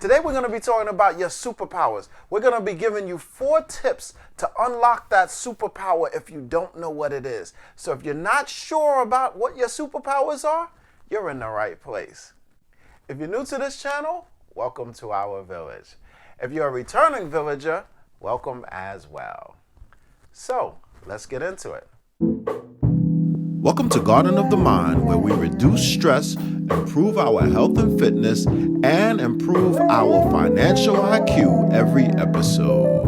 Today we're going to be talking about your superpowers. We're going to be giving you 4 tips to unlock that superpower if you don't know what it is. So if you're not sure about what your superpowers are, you're in the right place. If you're new to this channel, welcome to our village. If you're a returning villager, welcome as well. So let's get into it. Welcome to Garden of the Mind, where we reduce stress, improve our health and fitness, and improve our financial IQ every episode.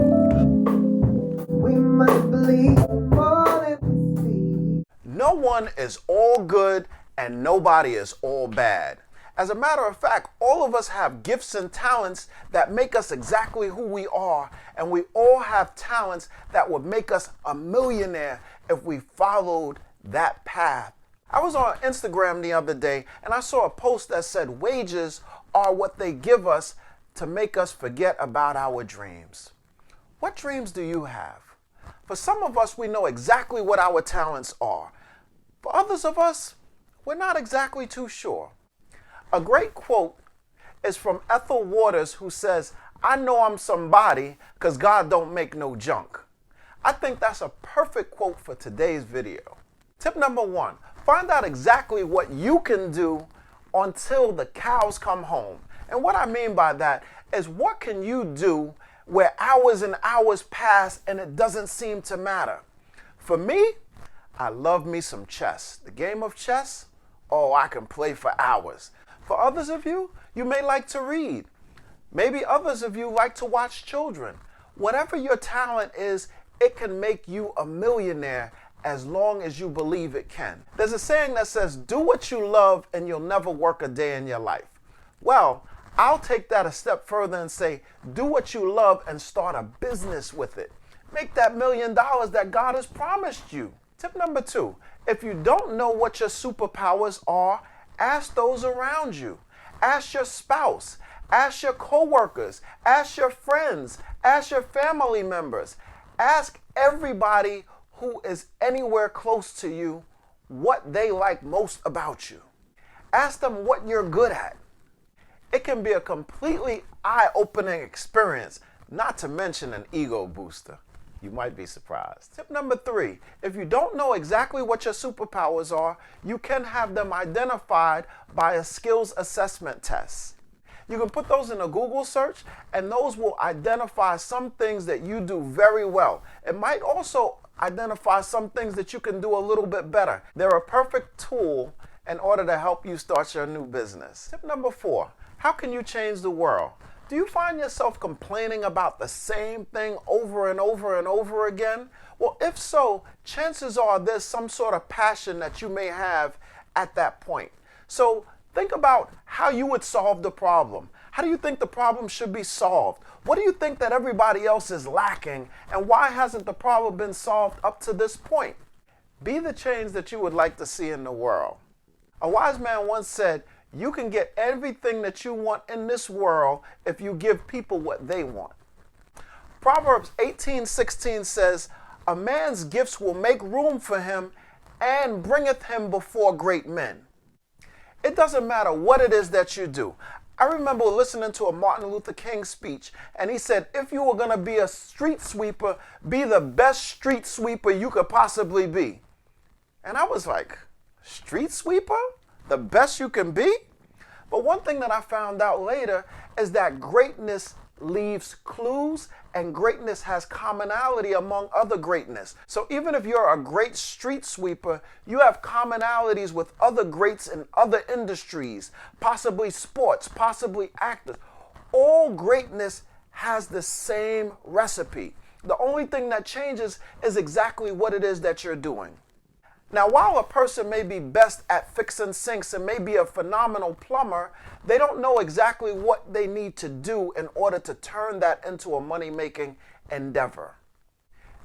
We must believe more than we see. No one is all good and nobody is all bad. As a matter of fact, all of us have gifts and talents that make us exactly who we are, and we all have talents that would make us a millionaire if we followed that path. I was on Instagram the other day and I saw a post that said wages are what they give us to make us forget about our dreams. What dreams do you have? For some of us, we know exactly what our talents are. For others of us, we're not exactly too sure. A great quote is from Ethel Waters, who says, "I know I'm somebody because God don't make no junk." I think that's a perfect quote for today's video. Tip number 1, find out exactly what you can do until the cows come home. And what I mean by that is, what can you do where hours and hours pass and it doesn't seem to matter? For me, I love me some chess. The game of chess, oh, I can play for hours. For others of you, you may like to read. Maybe others of you like to watch children. Whatever your talent is, it can make you a millionaire as long as you believe it can. There's a saying that says, do what you love and you'll never work a day in your life. Well, I'll take that a step further and say, do what you love and start a business with it. Make that $1 million that God has promised you. Tip number 2, if you don't know what your superpowers are, ask those around you. Ask your spouse, ask your coworkers, ask your friends, ask your family members. Ask everybody who is anywhere close to you what they like most about you. Ask them what you're good at. It can be a completely eye-opening experience, not to mention an ego booster. You might be surprised. Tip number 3, if you don't know exactly what your superpowers are, you can have them identified by a skills assessment test. You can put those in a Google search, and those will identify some things that you do very well. It might also identify some things that you can do a little bit better. They're a perfect tool in order to help you start your new business. Tip number 4, how can you change the world? Do you find yourself complaining about the same thing over and over and over again? Well, if so, chances are there's some sort of passion that you may have at that point. So think about how you would solve the problem. How do you think the problem should be solved? What do you think that everybody else is lacking? And why hasn't the problem been solved up to this point? Be the change that you would like to see in the world. A wise man once said, you can get everything that you want in this world if you give people what they want. Proverbs 18:16 says, a man's gifts will make room for him and bringeth him before great men. It doesn't matter what it is that you do. I remember listening to a Martin Luther King speech, and he said, if you were going to be a street sweeper, be the best street sweeper you could possibly be. And I was like, street sweeper? The best you can be? But one thing that I found out later is that greatness leaves clues, and greatness has commonality among other greatness. So even if you're a great street sweeper, you have commonalities with other greats in other industries, possibly sports, possibly actors. All greatness has the same recipe. The only thing that changes is exactly what it is that you're doing. Now, while a person may be best at fixing sinks and may be a phenomenal plumber, they don't know exactly what they need to do in order to turn that into a money-making endeavor.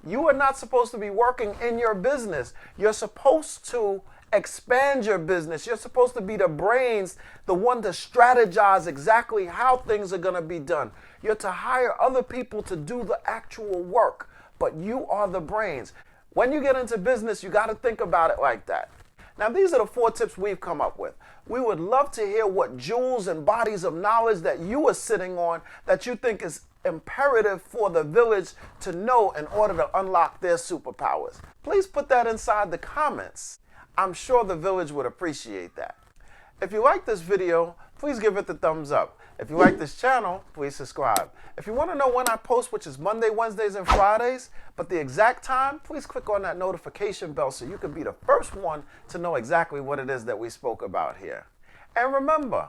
You are not supposed to be working in your business. You're supposed to expand your business. You're supposed to be the brains, the one to strategize exactly how things are going to be done. You're to hire other people to do the actual work, but you are the brains. When you get into business, you got to think about it like that. Now, these are the 4 tips we've come up with. We would love to hear what jewels and bodies of knowledge that you are sitting on that you think is imperative for the village to know in order to unlock their superpowers. Please put that inside the comments. I'm sure the village would appreciate that. If you like this video, please give it the thumbs up. If you like this channel, please subscribe. If you want to know when I post, which is Monday, Wednesdays, and Fridays, but the exact time, please click on that notification bell so you can be the first one to know exactly what it is that we spoke about here. And remember,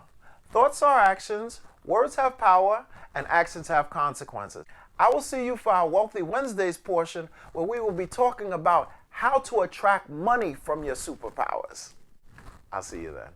thoughts are actions, words have power, and actions have consequences. I will see you for our Wealthy Wednesdays portion, where we will be talking about how to attract money from your superpowers. I'll see you then.